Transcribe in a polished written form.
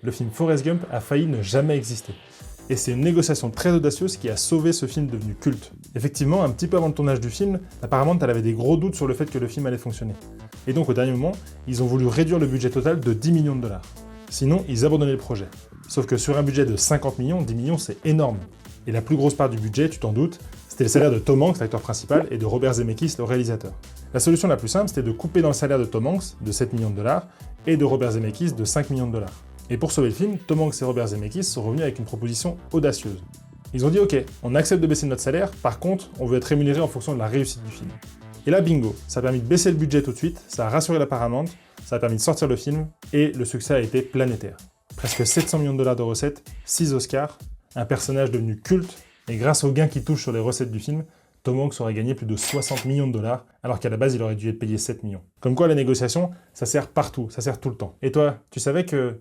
le film Forrest Gump a failli ne jamais exister. Et c'est une négociation très audacieuse qui a sauvé ce film devenu culte. Effectivement, un petit peu avant le tournage du film, apparemment elle avait des gros doutes sur le fait que le film allait fonctionner. Et donc au dernier moment, ils ont voulu réduire le budget total de 10 millions de dollars. Sinon, ils abandonnaient le projet. Sauf que sur un budget de 50 millions, 10 millions c'est énorme. Et la plus grosse part du budget, tu t'en doutes, c'était le salaire de Tom Hanks, l'acteur principal, et de Robert Zemeckis, le réalisateur. La solution la plus simple, c'était de couper dans le salaire de Tom Hanks, de 7 millions de dollars, et de Robert Zemeckis, de 5 millions de dollars. Et pour sauver le film, Tom Hanks et Robert Zemeckis sont revenus avec une proposition audacieuse. Ils ont dit ok, on accepte de baisser notre salaire, par contre, on veut être rémunéré en fonction de la réussite du film. Et là, bingo, ça a permis de baisser le budget tout de suite, ça a rassuré la Paramount, ça a permis de sortir le film, et le succès a été planétaire. Presque 700 millions de dollars de recettes, 6 Oscars, un personnage devenu culte, et grâce aux gains qui touchent sur les recettes du film, Tom Hanks aurait gagné plus de 60 millions de dollars, alors qu'à la base, il aurait dû être payé 7 millions. Comme quoi, la négociation, ça sert partout, ça sert tout le temps. Et toi, tu savais que